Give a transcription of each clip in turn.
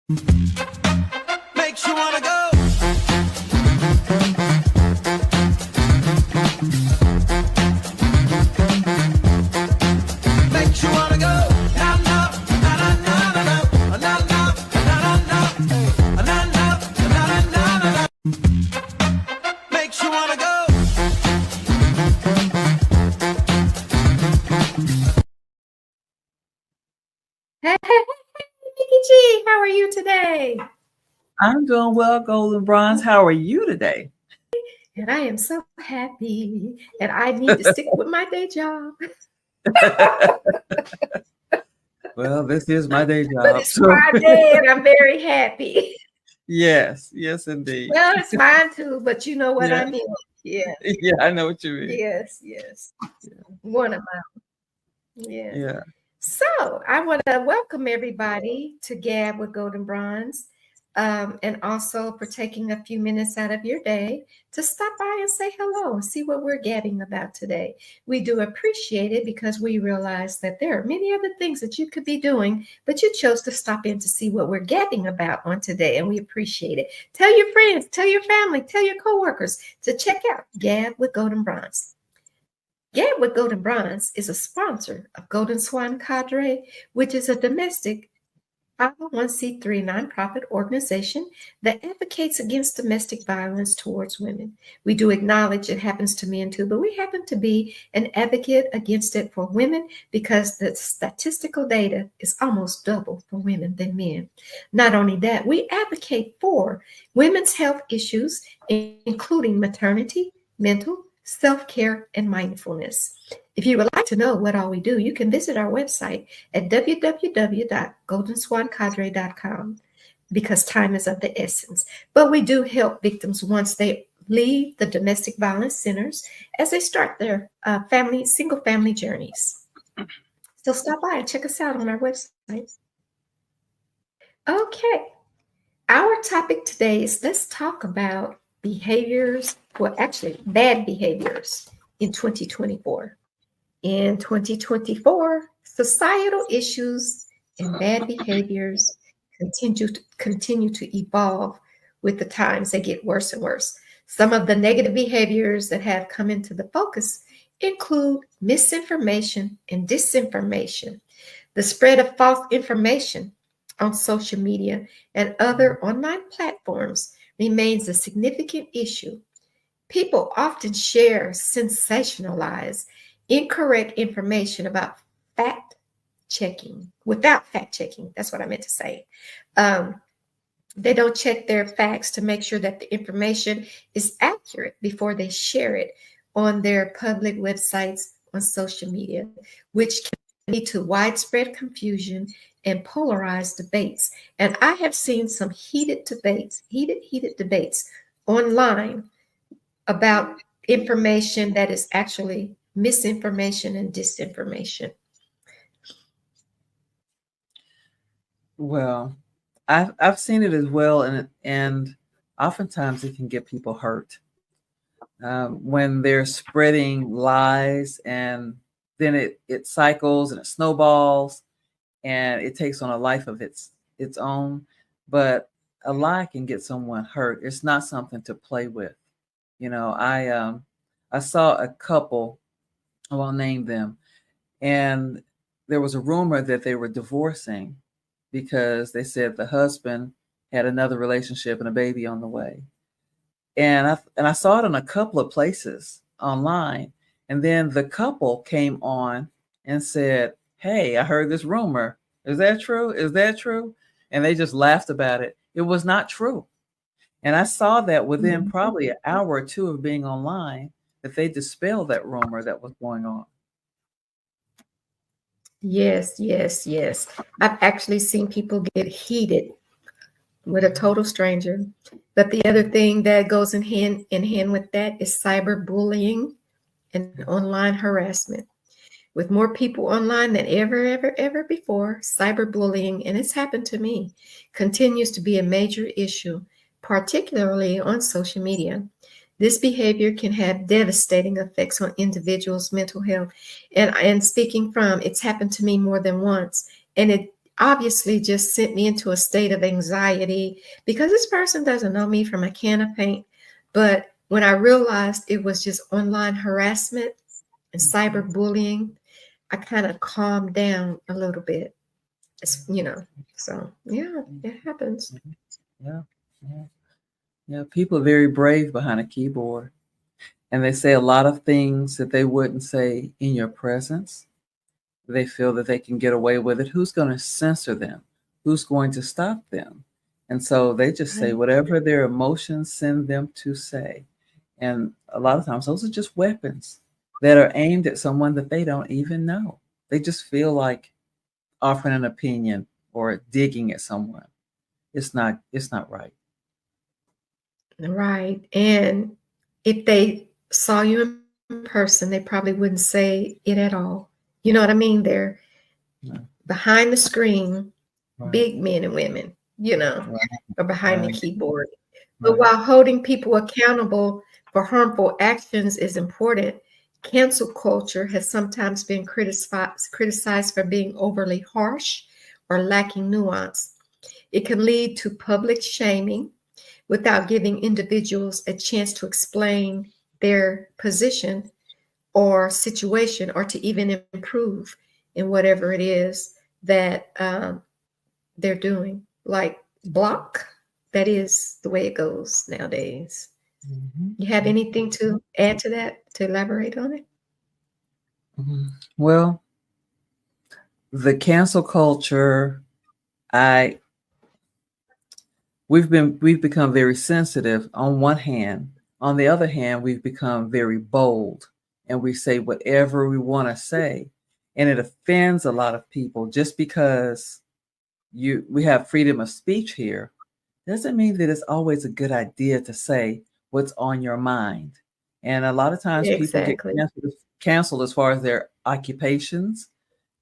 Makes you wanna go. Makes you wanna go. Na na na na na na na na na na na na. Makes you wanna go. Hey, Mikki G, how are you today? I'm doing well, Goldn Bronze. How are you today? And I am so happy, and I need to stick with my day job. Well, this is my day job. But it's Friday, and I'm very happy. Yes, indeed. Well, it's mine too, but you know what Yeah. I mean. Yeah. Yeah, I know what you mean. Yes. One of mine. Yes. Yeah. So I want to welcome everybody to Gab with Goldn Bronze, and also for taking a few minutes out of your day to stop by and say hello and see what we're gabbing about today. We do appreciate it because we realize that there are many other things that you could be doing, but you chose to stop in to see what we're gabbing about on today, and we appreciate it. Tell your friends, tell your family, tell your coworkers to check out Gab with Goldn Bronze. Gab with Goldn Bronze is a sponsor of Golden Swan Cadre, which is a domestic 501c3 nonprofit organization that advocates against domestic violence towards women. We do acknowledge it happens to men too, but we happen to be an advocate against it for women because the statistical data is almost double for women than men. Not only that, we advocate for women's health issues, including maternity, mental, self-care, and mindfulness. If you would like to know what all we do, you can visit our website at www.goldenswancadre.com because time is of the essence. But we do help victims once they leave the domestic violence centers as they start their single family journeys. So stop by and check us out on our website. Okay. Our topic today is let's talk about behaviors, well, actually bad behaviors in 2024. In 2024, societal issues and bad behaviors continue to evolve with the times. They get worse and worse. Some of the negative behaviors that have come into the focus include misinformation and disinformation, the spread of false information on social media and other online platforms remains a significant issue. People often share sensationalized, incorrect information about without fact checking. That's what I meant to say. They don't check their facts to make sure that the information is accurate before they share it on their public websites on social media, which can lead to widespread confusion and polarized debates. And I have seen some heated debates online about information that is actually misinformation and disinformation. Well, I've seen it as well, and oftentimes it can get people hurt when they're spreading lies, and then it cycles and it snowballs, and it takes on a life of its own. But a lie can get someone hurt. It's not something to play with. You know, I saw a couple, I won't name them, and there was a rumor that they were divorcing because they said the husband had another relationship and a baby on the way. And I saw it in a couple of places online. And then the couple came on and said, "Hey, I heard this rumor. Is that true? Is that true?" And they just laughed about it. It was not true. And I saw that within probably an hour or two of being online that they dispelled that rumor that was going on. Yes. I've actually seen people get heated with a total stranger. But the other thing that goes in hand with that is cyberbullying and online harassment. With more people online than ever before, cyberbullying, and it's happened to me, continues to be a major issue, particularly on social media. This behavior can have devastating effects on individuals' mental health. And speaking from, it's happened to me more than once. And obviously just sent me into a state of anxiety because this person doesn't know me from a can of paint. But when I realized it was just online harassment and cyberbullying, I kind of calmed down a little bit. It's, so yeah, it happens. Yeah, yeah, yeah. People are very brave behind a keyboard, and they say a lot of things that they wouldn't say in your presence. They feel that they can get away with it. Who's going to censor them? Who's going to stop them? And so they just say Right. whatever their emotions send them to say. And a lot of times, those are just weapons that are aimed at someone that they don't even know. They just feel like offering an opinion or digging at someone. It's not. It's not right. Right. And if they saw you in person, they probably wouldn't say it at all. You know what I mean? They're No. behind the screen, Right. big men and women, Right. or behind the Right. keyboard. But Right. while holding people accountable for harmful actions is important, cancel culture has sometimes been criticized for being overly harsh or lacking nuance. It can lead to public shaming without giving individuals a chance to explain their position or situation or to even improve in whatever it is that they're doing. Like block, that is the way it goes nowadays. Mhm. You have anything to add to that, to elaborate on it? Mhm. Well, the cancel culture, I we've become very sensitive on one hand. On the other hand, we've become very bold and we say whatever we want to say. And it offends a lot of people just because we have freedom of speech here doesn't mean that it's always a good idea to say what's on your mind. And a lot of times people get Exactly. canceled as far as their occupations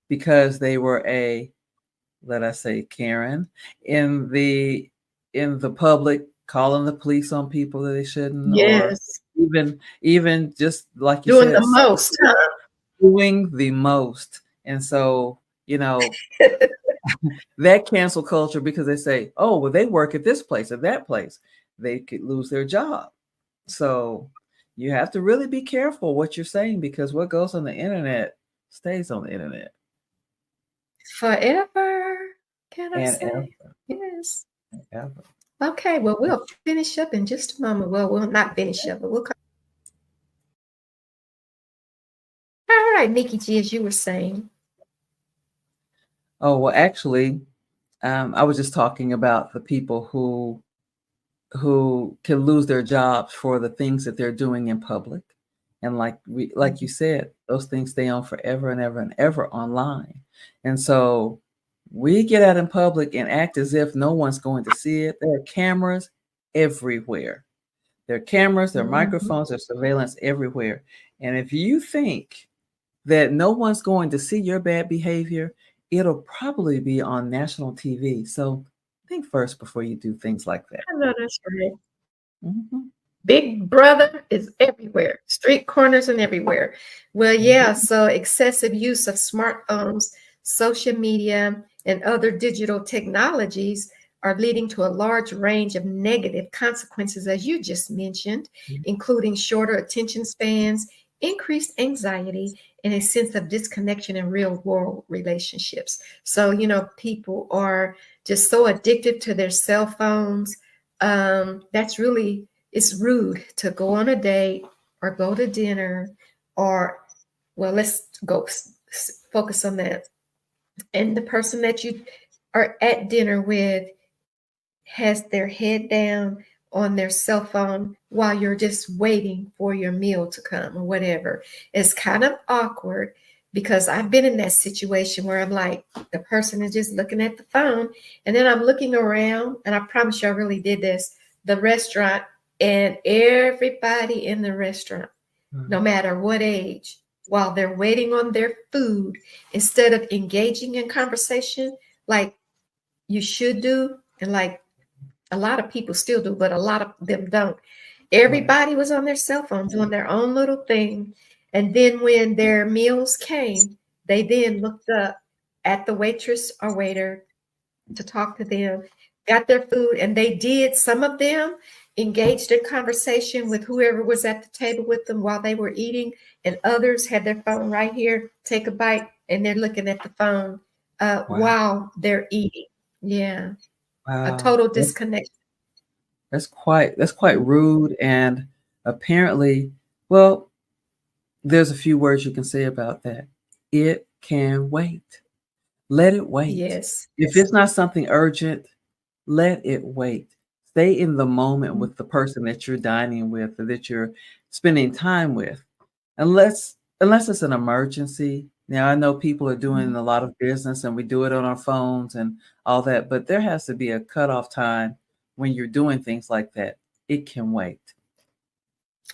because they were a, let us say, Karen in the public, calling the police on people that they shouldn't, or Yes. even just like you Doing the said, most, huh? doing the most. And so, that cancel culture, because they say, oh, well, they work at this place or that place, they could lose their job. So you have to really be careful what you're saying, because what goes on the internet stays on the internet. Forever, can I And ever, say? Yes. ever. Okay, well, we'll finish up in just a moment. Well, we'll not finish up, but we'll come. All right, Nikki G, as you were saying. Oh, well, actually, I was just talking about the people who can lose their jobs for the things that they're doing in public. And like you said, those things stay on forever and ever and ever online. And so we get out in public and act as if no one's going to see it. There are cameras everywhere. There are cameras, there are Mhm. microphones, there's surveillance everywhere. And if you think that no one's going to see your bad behavior, it'll probably be on national TV. So think first before you do things like that. I know that's right. Mhm, Big brother is everywhere, street corners and everywhere. Well, yeah, mhm, so excessive use of smartphones, social media, and other digital technologies are leading to a large range of negative consequences, as you just mentioned, mhm. including shorter attention spans, increased anxiety, and a sense of disconnection in real world relationships. So, people are just so addicted to their cell phones. That's really, it's rude to go on a date or go to dinner or, well, let's go focus on that. And the person that you are at dinner with has their head down on their cell phone while you're just waiting for your meal to come or whatever. It's kind of awkward because I've been in that situation where I'm like, the person is just looking at the phone, and then I'm looking around, and I promise you, I really did this, the restaurant, and everybody in the restaurant, no matter what age, while they're waiting on their food, instead of engaging in conversation like you should do, and like a lot of people still do, but a lot of them don't. Right. Everybody was on their cell phone doing their own little thing. And then when their meals came, they then looked up at the waitress or waiter to talk to them, got their food, and they did, some of them engaged in conversation with whoever was at the table with them while they were eating, and others had their phone right here, take a bite, and they're looking at the phone Wow. while they're eating. Yeah, a Wow. total disconnect. That's quite rude. And apparently, well, there's a few words you can say about that. It can wait. Let it wait. Yes. If it's not something urgent, let it wait. Stay in the moment with the person that you're dining with or that you're spending time with. Unless it's an emergency. Now I know people are doing a lot of business and we do it on our phones and all that, but there has to be a cutoff time when you're doing things like that. It can wait.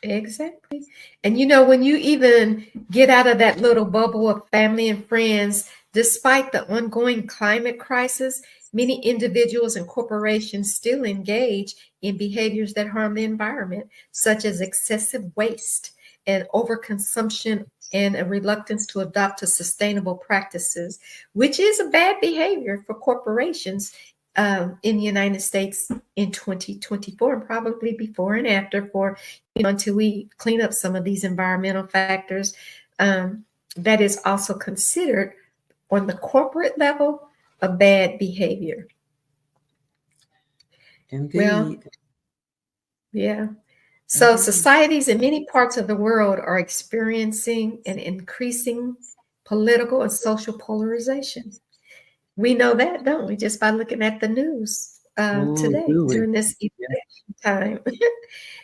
Exactly. And you know, when you even get out of that little bubble of family and friends, despite the ongoing climate crisis, many individuals and corporations still engage in behaviors that harm the environment, such as excessive waste and overconsumption and a reluctance to adopt to sustainable practices, which is a bad behavior for corporations in the United States in 2024, and probably before and after, for until we clean up some of these environmental factors. That is also considered on the corporate level a bad behavior. Well, Indeed. yeah. So Indeed. societies in many parts of the world are experiencing an increasing political and social polarization. We know that, don't we? Just by looking at the news Oh, today do we? during this Yeah. election time.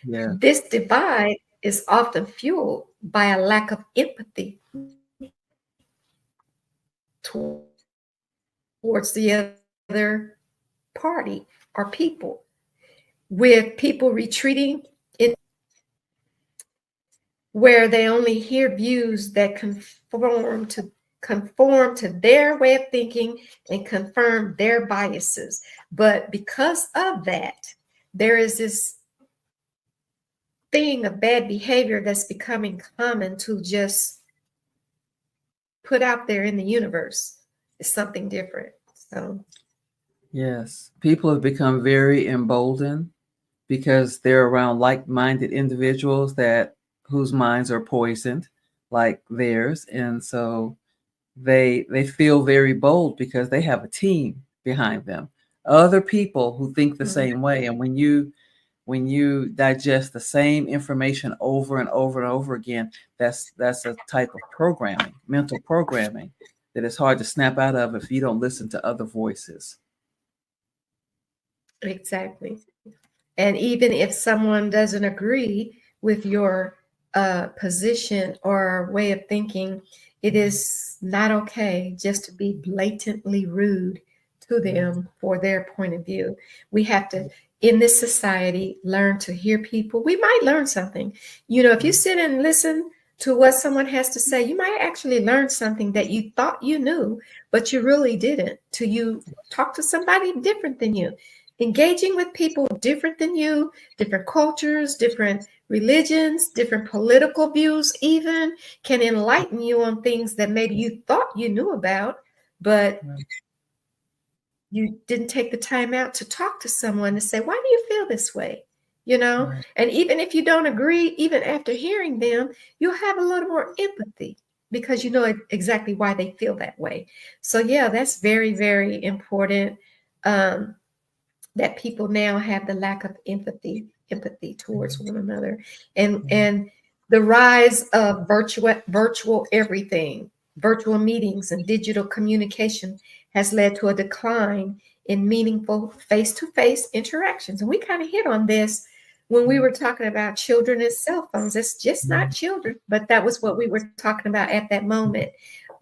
Yeah. This divide is often fueled by a lack of empathy towards the other party or people, with people retreating in where they only hear views that conform to their way of thinking and confirm their biases. But because of that, there is this thing of bad behavior that's becoming common to just put out there in the universe. Is something different. So Yes. People have become very emboldened because they're around like-minded individuals that whose minds are poisoned like theirs, and so they feel very bold because they have a team behind them, other people who think the mhm, same way. And when you digest the same information over and over and over again, that's a type of programming, mental programming, that is hard to snap out of if you don't listen to other voices. exactly. And even if someone doesn't agree with your position or way of thinking, it is not okay just to be blatantly rude to Yeah. them for their point of view. We have to, in this society, learn to hear people. We might learn something. You know, if you sit and listen to what someone has to say, you might actually learn something that you thought you knew, but you really didn't, till you talk to somebody different than you. Engaging with people different than you, different cultures, different religions, different political views, even can enlighten you on things that maybe you thought you knew about, but Right. you didn't take the time out to talk to someone to say, why do you feel this way? You know, Right. and even if you don't agree, even after hearing them, you'll have a little more empathy because you know exactly why they feel that way. So, yeah, that's very, very important. Um, that people now have the lack of empathy towards one another, and the rise of virtual everything, virtual meetings and digital communication has led to a decline in meaningful face-to-face interactions. And we kind of hit on this when we were talking about children and cell phones. It's just not children, but that was what we were talking about at that moment.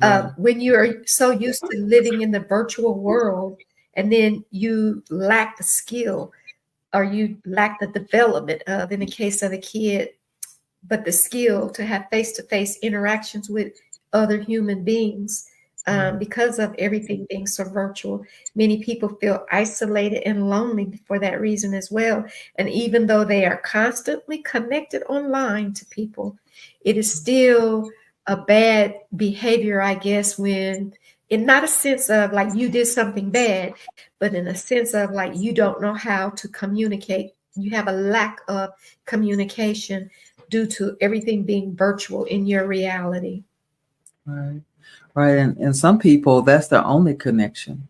Right. When you are so used to living in the virtual world, and then you lack the skill or you lack the development of, in the case of a kid, but the skill to have face-to-face interactions with other human beings. Because of everything being so virtual, many people feel isolated and lonely for that reason as well. And even though they are constantly connected online to people, it is still a bad behavior, I guess, when in not a sense of like you did something bad, but in a sense of like you don't know how to communicate. You have a lack of communication due to everything being virtual in your reality. Right. Right. And some people, that's their only connection.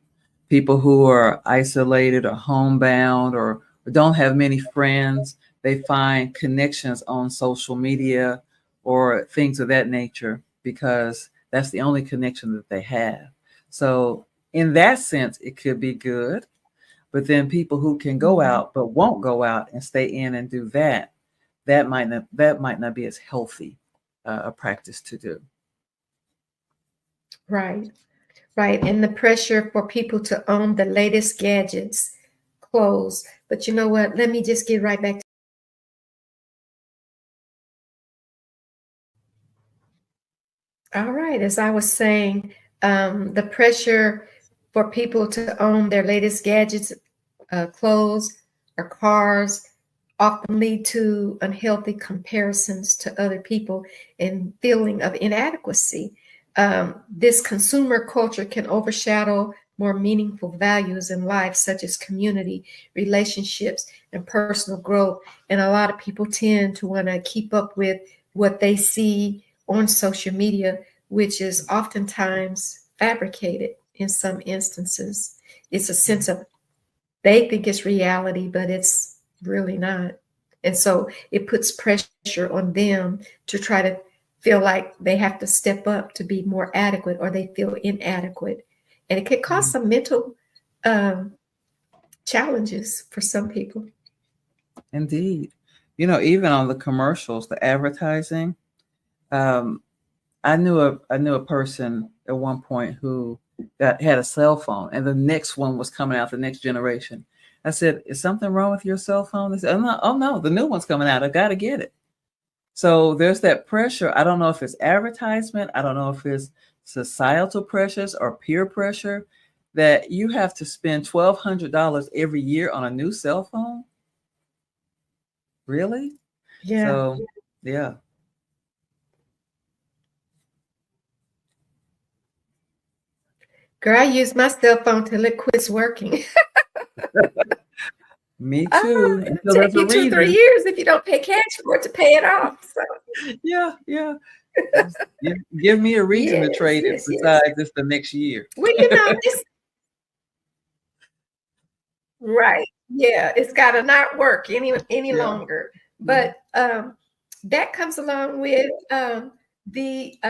People who are isolated or homebound or don't have many friends, they find connections on social media or things of that nature because that's the only connection that they have. So, in that sense, it could be good. But then people who can go out but won't go out and stay in and do that, that might not be as healthy a practice to do. Right, right. And the pressure for people to own the latest gadgets, clothes. But you know what? Let me just get right back to. All right. As I was saying, the pressure for people to own their latest gadgets, clothes, or cars often lead to unhealthy comparisons to other people and feeling of inadequacy. This consumer culture can overshadow more meaningful values in life, such as community, relationships, and personal growth. And a lot of people tend to want to keep up with what they see on social media, which is oftentimes fabricated in some instances. It's a sense of they think it's reality, but it's really not. And so it puts pressure on them to try to feel like they have to step up to be more adequate or they feel inadequate. And it can cause some mental um, challenges for some people. Indeed. Even on the commercials, the advertising, um, I knew a person at one point who had a cell phone, and the next one was coming out, the next generation. I said, "Is something wrong with your cell phone?" They said, oh no, the new one's coming out. I got to get it." So there's that pressure. I don't know if it's advertisement. I don't know if it's societal pressures or peer pressure that you have to spend $1,200 every year on a new cell phone. Really? Yeah. So, yeah. Girl, I use my cell phone till it quits working. Me too. Until Take there's a you 2, 3 reason. years if you don't pay cash for it to pay it off. So Yeah, yeah. Just give me a reason to yes, trade it yes, yes. besides just the next year. Well, this right. Yeah, it's got to not work any Yeah, longer. yeah. But that comes along with the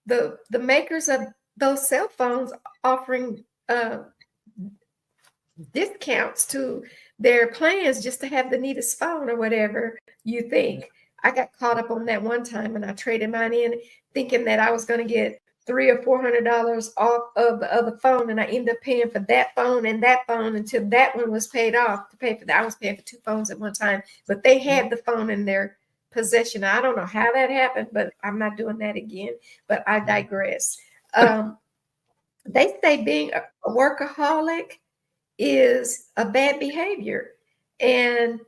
the makers of those cell phones offering discounts to their plans just to have the neatest phone or whatever you think. I got caught up on that one time and I traded mine in thinking that I was going to get $300 or $400 off of the other phone, and I ended up paying for that phone and that phone until that one was paid off to pay for that. I was paying for two phones at one time, but they had the phone in their possession. I don't know how that happened, but I'm not doing that again. But I digress. They say being a workaholic is a bad behavior. And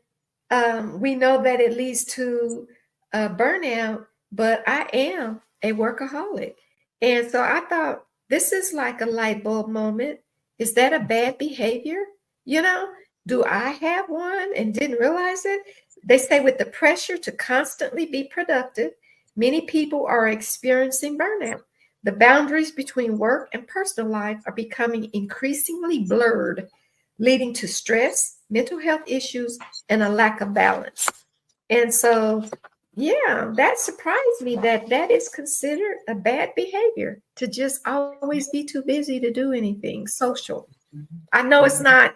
we know that it leads to burnout, but I am a workaholic. And so I thought, this is like a light bulb moment. Is that a bad behavior? You know, do I have one and didn't realize it? They say with the pressure to constantly be productive, many people are experiencing burnout. The boundaries between work and personal life are becoming increasingly blurred, leading to stress, mental health issues, and a lack of balance. And so, yeah, that surprised me that that is considered a bad behavior to just always be too busy to do anything social. I know it's not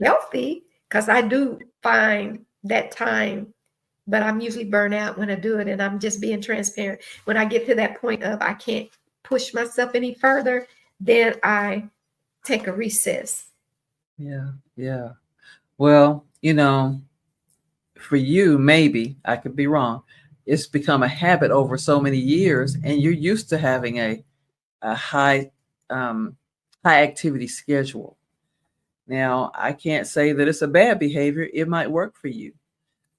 healthy because I do find that time, but I'm usually burnt out when I do it. And I'm just being transparent. When I get to that point of I can't push myself any further, then I take a recess. Yeah, yeah. Well, for you, maybe I could be wrong. It's become a habit over so many years, and you're used to having a um, high activity schedule. Now, I can't say that it's a bad behavior. It might work for you,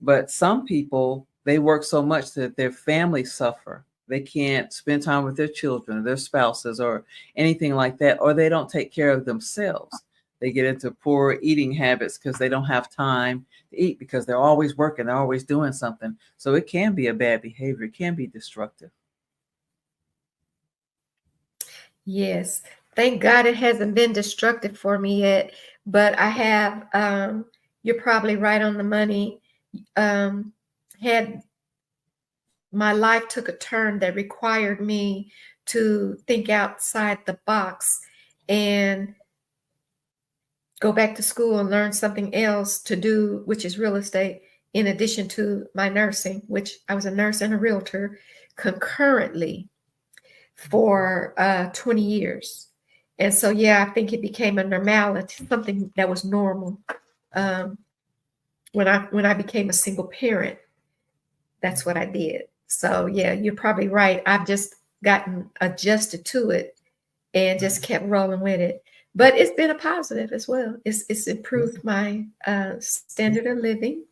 but some people they work so much that their families suffer. They can't spend time with their children, or their spouses, or anything like that, or they don't take care of themselves. They get into poor eating habits because they don't have time to eat because they're always working, they're always doing something. So it can be a bad behavior, it can be destructive. Yes. Thank God it hasn't been destructive for me yet, but I have, you're probably right on the money. Had my life took a turn that required me to think outside the box and go back to school and learn something else to do, which is real estate, in addition to my nursing, which I was a nurse and a realtor concurrently for 20 years. And so, yeah, I think it became a normality, something that was normal. When I became a single parent, that's what I did. So, yeah, you're probably right. I've just gotten adjusted to it and just kept rolling with it. But it's been a positive as well. It's improved my standard of living.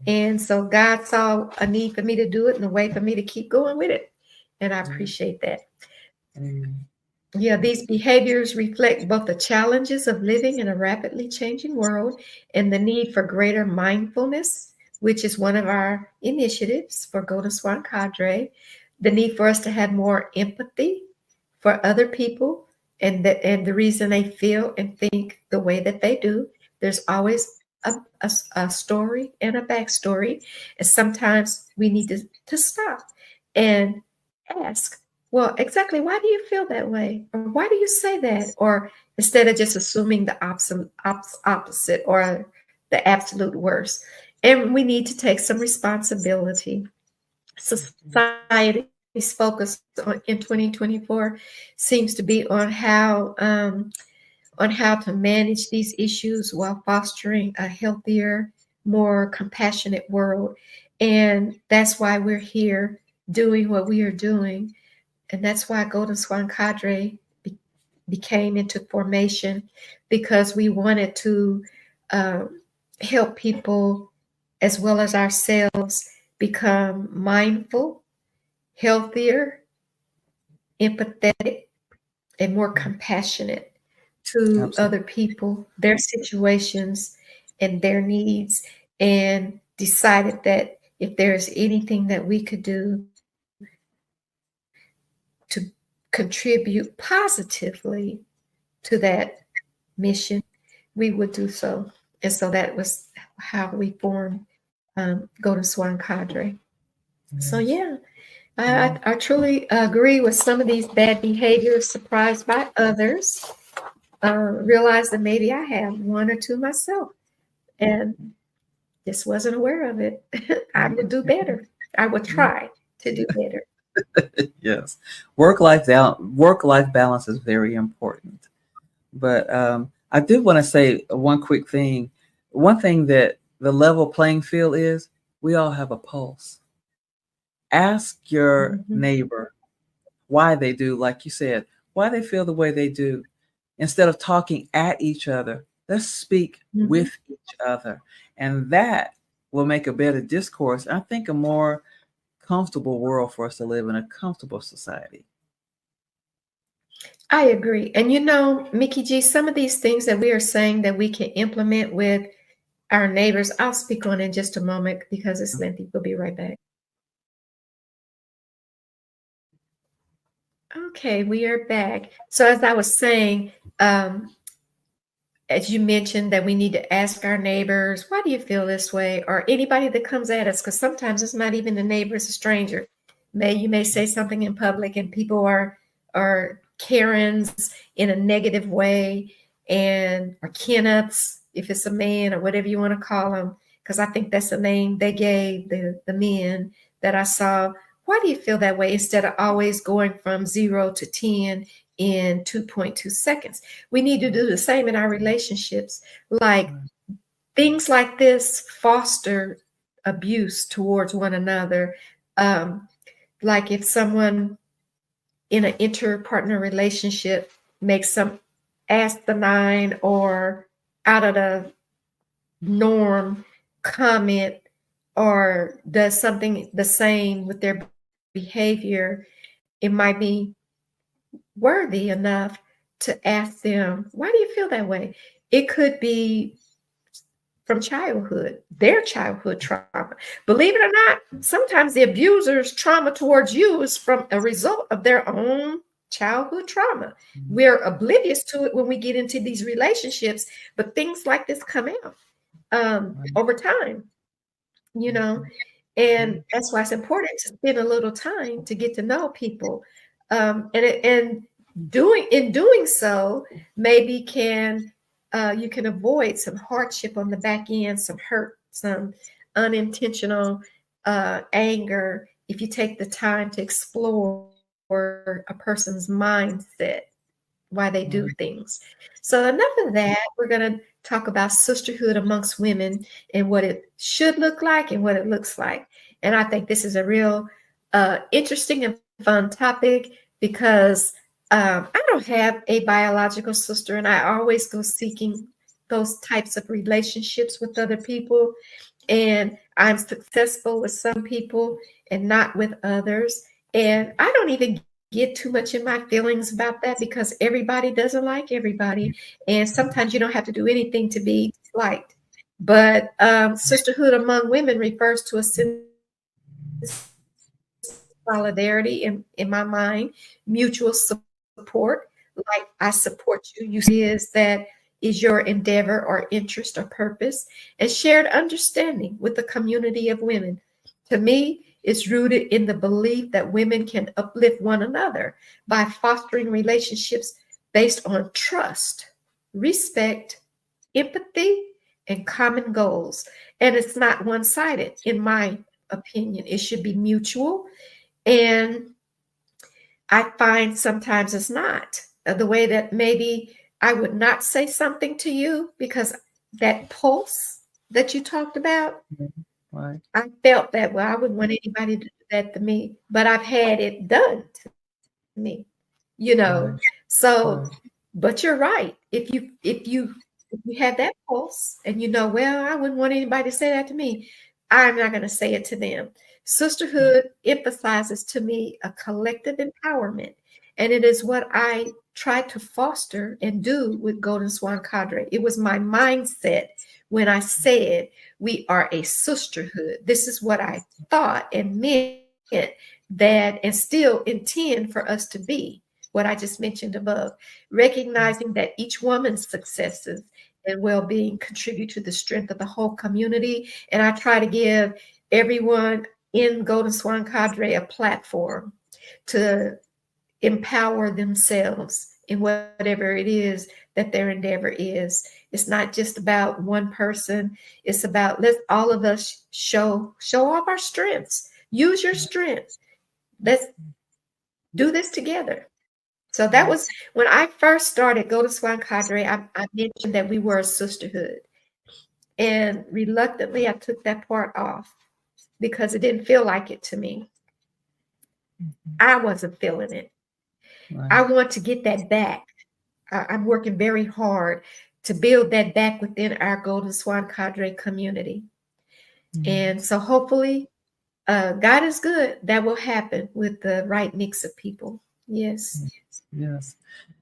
And so God saw a need for me to do it and a way for me to keep going with it. And I appreciate that. Amen. Yeah, these behaviors reflect both the challenges of living in a rapidly changing world and the need for greater mindfulness, which is one of our initiatives for Golden Swan Cadre. The need for us to have more empathy for other people and the reason they feel and think the way that they do. There's always a story and a backstory. And sometimes we need to stop and ask, well, exactly, why do you feel that way? Or why do you say that? Or instead of just assuming the opposite or the absolute worst. And we need to take some responsibility. Society's focus in 2024 seems to be on how to manage these issues while fostering a healthier, more compassionate world. And that's why we're here doing what we are doing. And that's why Golden Swan Cadre became into formation, because we wanted to help people as well as ourselves become mindful, healthier, empathetic, and more compassionate to Absolutely. other people, their situations, and their needs, and decided that if there's anything that we could do to contribute positively to that mission, we would do so. And so that was how we formed Golden Swan Cadre. So, yeah, I truly agree with some of these bad behaviors, surprised by others. Realize that maybe I have one or two myself and just wasn't aware of it. I would do better. I would try to do better. Yes, work life balance is very important. But I did want to say one quick thing. One thing that the level playing field is, we all have a pulse. Ask your Mhm. neighbor why they do, like you said, why they feel the way they do. Instead of talking at each other, let's speak Mhm. with each other. And that will make a better discourse. I think a more comfortable world for us to live in, a comfortable society. I agree. And Mickey G, some of these things that we are saying that we can implement with our neighbors, I'll speak on in just a moment because it's lengthy. We'll be right back. Okay, we are back. So as I was saying, as you mentioned, that we need to ask our neighbors, why do you feel this way? Or anybody that comes at us, because sometimes it's not even a neighbor, it's a stranger. You may say something in public and people are Karens in a negative way, and or Kenups, if it's a man or whatever you want to call them, because I think that's the name they gave the men that I saw. Why do you feel that way, instead of always going from 0 to 10 in 2.2 seconds? We need to do the same in our relationships. Like, things like this foster abuse towards one another. Like if someone in an inter-partner relationship makes some asinine or out of the norm comment or does something the same with their behavior, it might be worthy enough to ask them, why do you feel that way? It could be from childhood, their childhood trauma. Believe it or not, sometimes the abuser's trauma towards you is from a result of their own childhood trauma. We're oblivious to it when we get into these relationships, but things like this come out over time, you know, and that's why it's important to spend a little time to get to know people. And doing so, maybe you can avoid some hardship on the back end, some hurt, some unintentional anger if you take the time to explore a person's mindset, why they do things. So enough of that. We're going to talk about sisterhood amongst women and what it should look like and what it looks like. And I think this is a real interesting and fun topic because I don't have a biological sister, and I always go seeking those types of relationships with other people. And I'm successful with some people and not with others. And I don't even get too much in my feelings about that because everybody doesn't like everybody. And sometimes you don't have to do anything to be liked. But sisterhood among women refers to a sense of solidarity in my mind, mutual support, like I support you. You see, is your endeavor or interest or purpose, and shared understanding with the community of women. To me, it's rooted in the belief that women can uplift one another by fostering relationships based on trust, respect, empathy, and common goals. And it's not one-sided, in my opinion. It should be mutual. And I find sometimes it's not. The way that maybe I would not say something to you because that pulse that you talked about, Right. I felt that, well, I wouldn't want anybody to do that to me, but I've had it done to me, Right. So, Right. but you're right. If you have that pulse and well, I wouldn't want anybody to say that to me, I'm not going to say it to them. Sisterhood emphasizes to me a collective empowerment, and it is what I try to foster and do with Golden Swan Cadre. It was my mindset when I said we are a sisterhood. This is what I thought and meant that, and still intend for us to be, what I just mentioned above, recognizing that each woman's successes and well-being contribute to the strength of the whole community. And I try to give everyone in Golden Swan Cadre a platform to empower themselves in whatever it is that their endeavor is. It's not just about one person. It's about, let's all of us show off our strengths. Use your strengths. Let's do this together. So that was when I first started Golden Swan Cadre. I mentioned that we were a sisterhood, and reluctantly I took that part off because it didn't feel like it to me. I wasn't feeling it. Right. I want to get that back. I'm working very hard to build that back within our Golden Swan Cadre community. And so hopefully, God is good. That will happen with the right mix of people. Yes. Yes.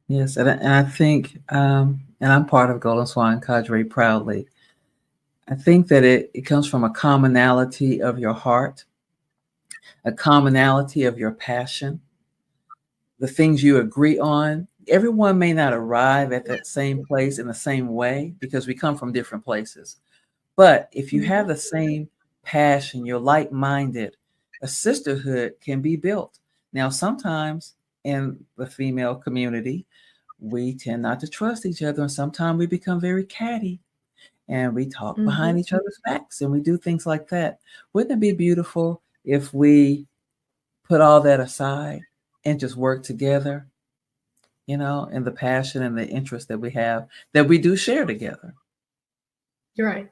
Yes. And I think, and I'm part of Golden Swan Cadre proudly. I think that it comes from a commonality of your heart, a commonality of your passion, the things you agree on. Everyone may not arrive at that same place in the same way because we come from different places. But if you have the same passion, you're like-minded, a sisterhood can be built. Now, sometimes in the female community, we tend not to trust each other, and sometimes we become very catty and we talk behind each other's backs and we do things like that. Wouldn't it be beautiful if we put all that aside and just work together, and the passion and the interest that we have, that we do share together? You're right.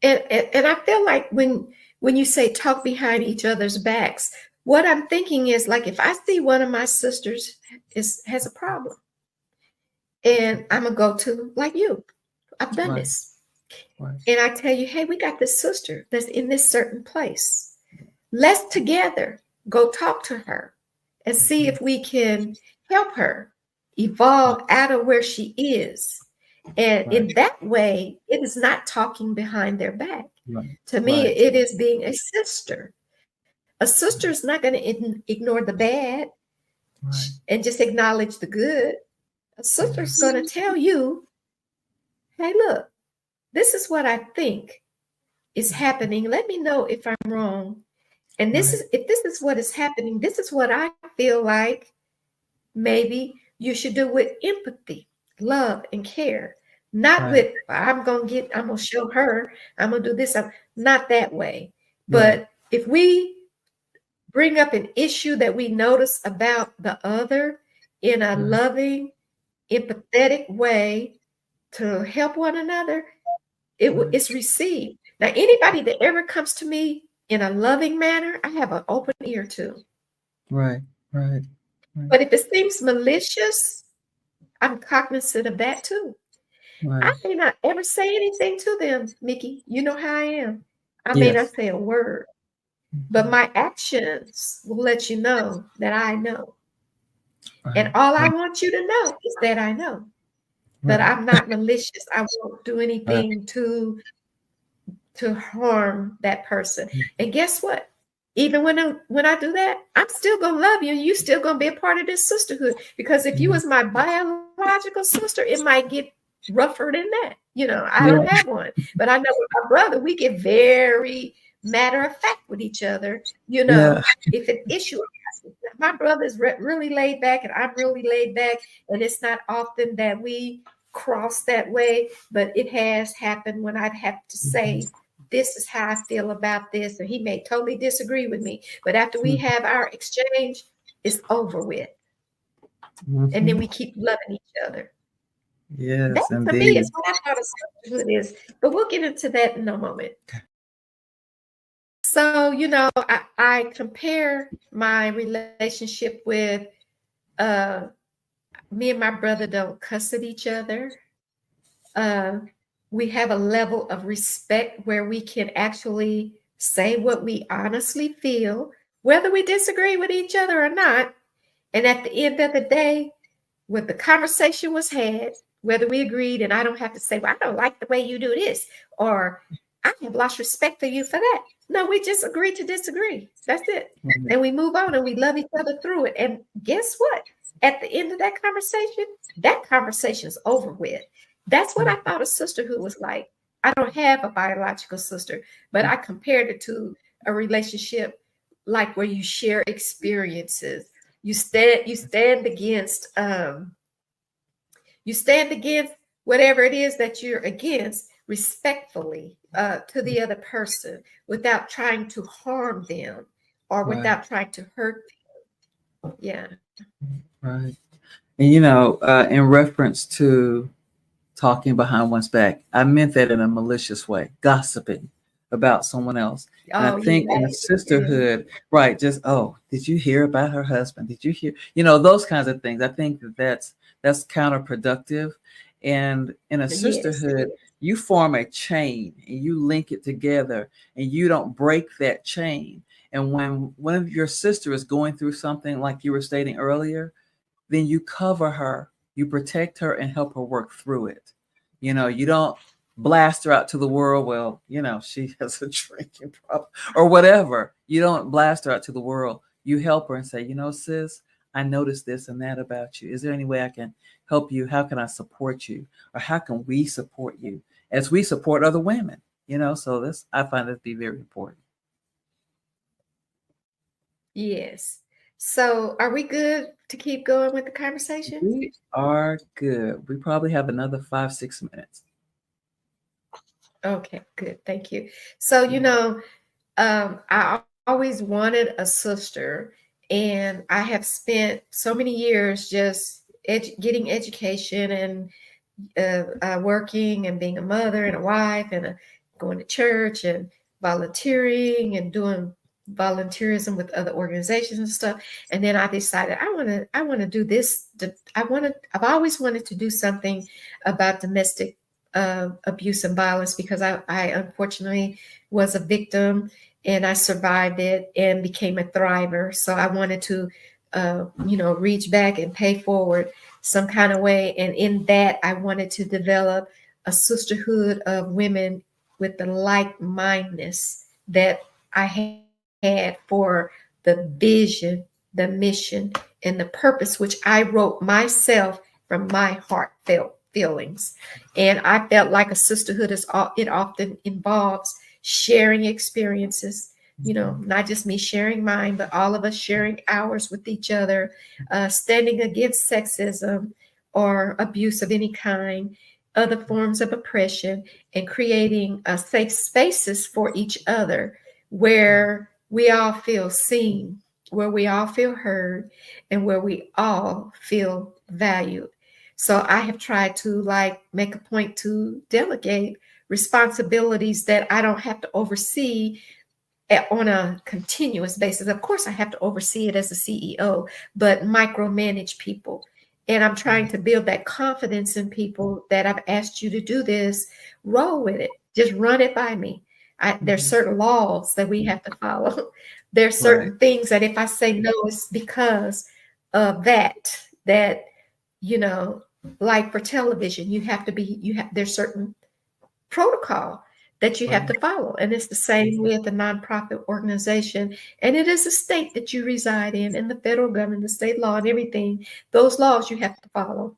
And I feel like when you say talk behind each other's backs, what I'm thinking is, like, if I see one of my sisters has a problem, and I'm gonna go to, like, you, I've done Right. this, Right. and I tell you, hey, we got this sister that's in this certain place. Let's together go talk to her and see if we can help her evolve out of where she is. And in that way, it is not talking behind their back. Right. To me, Right. it is being a sister. A sister is not going to ignore the bad Right. and just acknowledge the good. A sister is going to tell you, hey, look, this is what I think is happening. Let me know if I'm wrong. And this is, if this is what is happening, this is what I feel like maybe you should do with empathy, love, and care. Not Right. with, I'm going to show her, I'm going to do this. Not that way. Right. But if we bring up an issue that we notice about the other in a loving, empathetic way to help one another, it's received. Now, anybody that ever comes to me in a loving manner, I have an open ear to. Right. Right. But if it seems malicious, I'm cognizant of that too. Right. I may not ever say anything to them, Mikki. You know how I am. I may not Yes. say a word, but my actions will let you know that I know. And all I want you to know is that I know. But I'm not malicious. I won't do anything to harm that person. And guess what? Even when I do that, I'm still gonna love you, and you still gonna be a part of this sisterhood. Because if you was my biological sister, it might get rougher than that. I don't have one, but I know with my brother, we get very matter of fact with each other. If an issue, my brother is really laid back, and I'm really laid back, and it's not often that we cross that way, but it has happened when I'd have to say, this is how I feel about this, and he may totally disagree with me, but after we have our exchange, it's over with. And then we keep loving each other. Yes, that to me is what I thought a sisterhood is, but we'll get into that in a moment. So I compare my relationship with me and my brother don't cuss at each other. We have a level of respect where we can actually say what we honestly feel, whether we disagree with each other or not. And at the end of the day, when the conversation was had, whether we agreed, and I don't have to say, well, I don't like the way you do this, or I have lost respect for you for that. No, we just agreed to disagree. That's it. And we move on and we love each other through it. And guess what? At the end of that conversation's over with. That's what I thought a sisterhood was like. I don't have a biological sister, but I compared it to a relationship like where you share experiences. You stand against whatever it is that you're against respectfully to the other person without trying to harm them or without trying to hurt them. Yeah. Right. And in reference to talking behind one's back, I meant that in a malicious way, gossiping about someone else. And I think in a sisterhood, right, just, oh, did you hear about her husband? Did you hear, those kinds of things. I think that's counterproductive. And in a sisterhood, you form a chain and you link it together and you don't break that chain. And when one of your sister is going through something like you were stating earlier, then you cover her, you protect her and help her work through it. You don't blast her out to the world. Well, she has a drinking problem or whatever. You don't blast her out to the world. You help her and say, sis, I noticed this and that about you. Is there any way I can help you? How can I support you? Or how can we support you as we support other women? So I find that to be very important. Yes. So are we good to keep going with the conversation? We are good. We probably have another 5-6 minutes. Okay, good. Thank you. So, I always wanted a sister, and I have spent so many years just getting education and working and being a mother and a wife and going to church and volunteering and doing volunteerism with other organizations and stuff. And then I decided I want to do this. I've always wanted to do something about domestic abuse and violence because I unfortunately was a victim and I survived it and became a thriver. So I wanted to reach back and pay forward some kind of way. And in that, I wanted to develop a sisterhood of women with the like-mindedness that I had for the vision, the mission, and the purpose, which I wrote myself from my heartfelt feelings. And I felt like a sisterhood it often involves sharing experiences, not just me sharing mine, but all of us sharing ours with each other, standing against sexism or abuse of any kind, other forms of oppression, and creating safe spaces for each other where we all feel seen, where we all feel heard, and where we all feel valued. So I have tried to make a point to delegate responsibilities that I don't have to oversee on a continuous basis. Of course, I have to oversee it as a CEO, but micromanage people. And I'm trying to build that confidence in people that I've asked you to do this, roll with it, just run it by me. There's certain laws that we have to follow. There's certain things that if I say no, it's because of that, like for television, there's certain protocol that you have to follow. And it's the same with a nonprofit organization. And it is a state that you reside in, and the federal government, the state law, and everything. Those laws you have to follow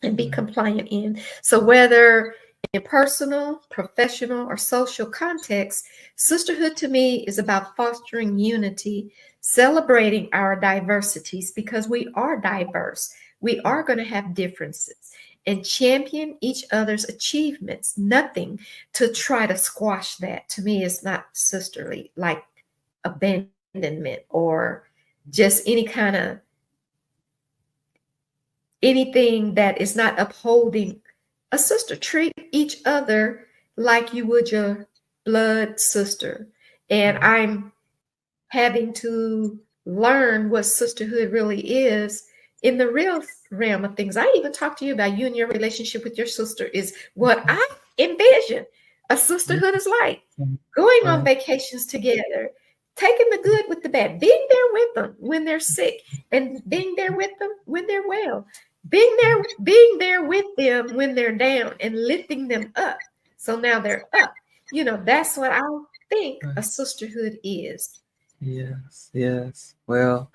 and be compliant in. So whether in personal, professional, or social context, sisterhood to me is about fostering unity, celebrating our diversities, because we are diverse. We are going to have differences, and champion each other's achievements. Nothing to try to squash that. To me, is not sisterly, like abandonment or just anything that is not upholding a sister. Treat each other like you would your blood sister. And I'm having to learn what sisterhood really is in the real realm of things. I even talked to you about you and your relationship with your sister is what I envision a sisterhood is like. Going on vacations together, taking the good with the bad, being there with them when they're sick, and being there with them when they're well, being there with them when they're down and lifting them up. So now they're up. That's what I think a sisterhood is. Yes. Well,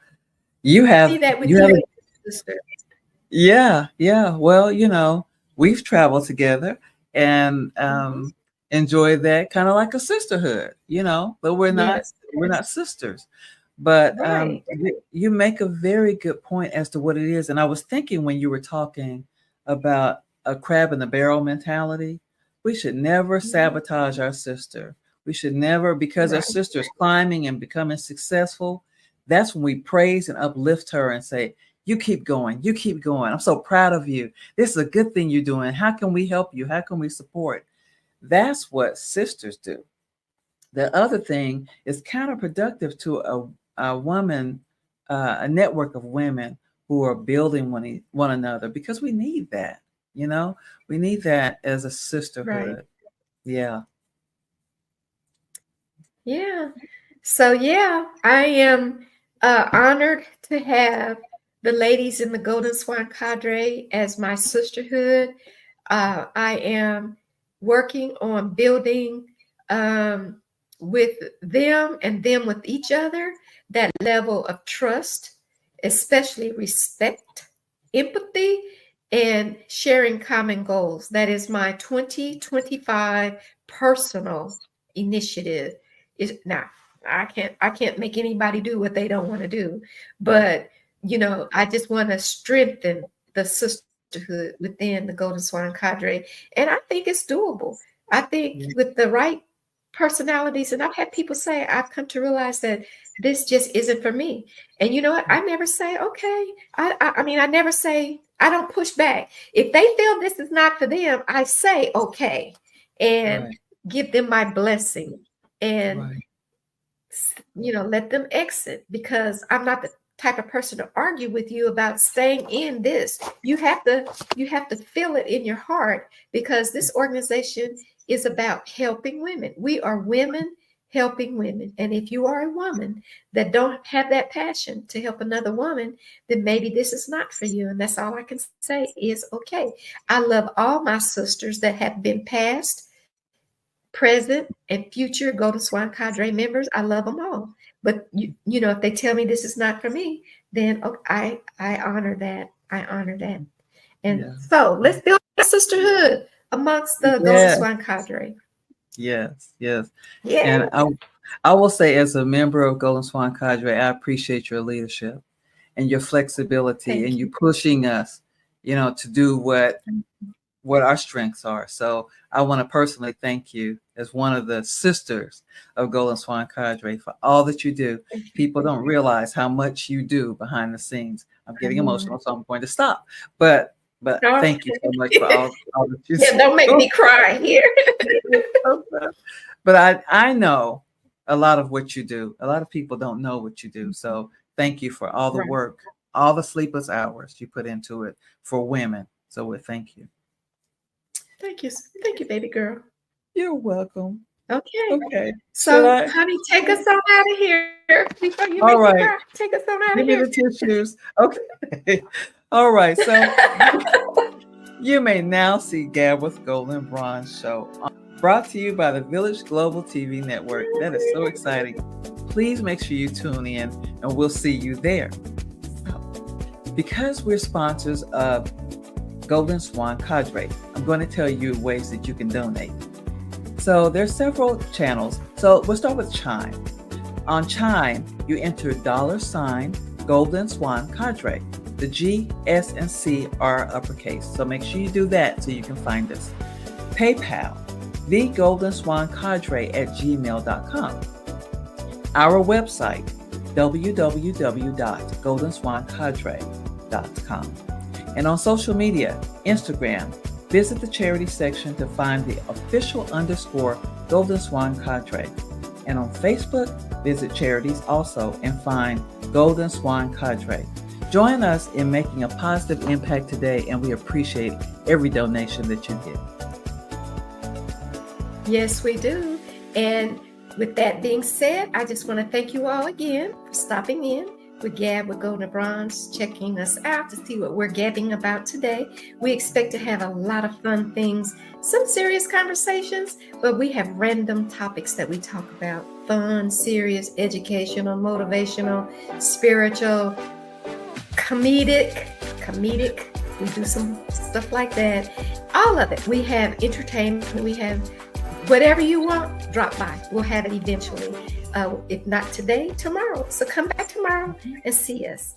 you have See that with you have you, sister. yeah. Well, we've traveled together and enjoy that kind of like a sisterhood, but we're not Yes. sisters. But Right. you make a very good point as to what it is. And I was thinking when you were talking about a crab in the barrel mentality, we should never sabotage our sister. We should never, because our Right. sister is climbing and becoming successful, that's when we praise and uplift her and say, you keep going, you keep going. I'm so proud of you. This is a good thing you're doing. How can we help you? How can we support? That's what sisters do. The other thing is counterproductive to a woman, a network of women who are building one another, because we need that. We need that as a Right. sisterhood. Yeah. Yeah. So yeah, I am honored to have the ladies in the Golden Swan Cadre as my sisterhood. I am working on building um, with them and them with each other that level of trust, especially respect, empathy, and sharing common goals. That is my 2025 personal initiative. Is now I can't make anybody do what they don't want to do, but I just want to strengthen the sisterhood within the Golden Swan Cadre, and I think it's doable. I think with the right personalities, and I've had people say, I've come to realize that this just isn't for me. And you know what? I never say okay. I mean, I never say, I don't push back. If they feel this is not for them, I say okay and Right. give them my blessing and Right. let them exit, because I'm not the type of person to argue with you about staying in this. You have to feel it in your heart, because this organization is about helping women. We are women helping women. And if you are a woman that don't have that passion to help another woman, then maybe this is not for you. And that's all I can say is, okay. I love all my sisters that have been past, present, and future Golden Swan Cadre members. I love them all. But you know, if they tell me this is not for me, then I honor that. I honor that. And so let's build a sisterhood amongst the Golden Swan Cadre. Yes. Yeah. And I will say, as a member of Golden Swan Cadre, I appreciate your leadership and your flexibility and you pushing us, you know, to do what our strengths are. So I want to personally thank you as one of the sisters of Golden Swan Cadre for all that you do. People don't realize how much you do behind the scenes. I'm getting emotional, so I'm going to stop. But thank you so much for all that you do. Don't make me cry here. But I know a lot of what you do. A lot of people don't know what you do. So thank you for all the work, all the sleepless hours you put into it for women. So we thank you. Thank you. Thank you, baby girl. You're welcome. Okay. So, honey, take us on out of here before you all right. Cry. Take us on out Give of here. Me the tissues. Okay. All right. So you may now see Gab with Goldn Bronze show, brought to you by the Village Global TV Network. That is so exciting. Please make sure you tune in and we'll see you there. Because we're sponsors of Golden Swan Cadre, I'm going to tell you ways that you can donate. So there's several channels. So we'll start with Chime. On Chime, you enter $ Golden Swan Cadre. The G, S, and C are uppercase. So make sure you do that so you can find us. PayPal, the Golden Swan Cadre at gmail.com. Our website, www.goldenswancadre.com. And on social media, Instagram, visit the charity section to find the official _ Golden Swan Cadre. And on Facebook, visit charities also and find Golden Swan Cadre. Join us in making a positive impact today, and we appreciate every donation that you give. Yes, we do. And with that being said, I just want to thank you all again for stopping in with Gab with Goldn Bronze, checking us out to see what we're gabbing about today. We expect to have a lot of fun things, some serious conversations, but we have random topics that we talk about. Fun, serious, educational, motivational, spiritual, comedic. We do some stuff like that. All of it. We have entertainment. We have whatever you want, drop by. We'll have it eventually. If not today, tomorrow. So come back tomorrow and see us.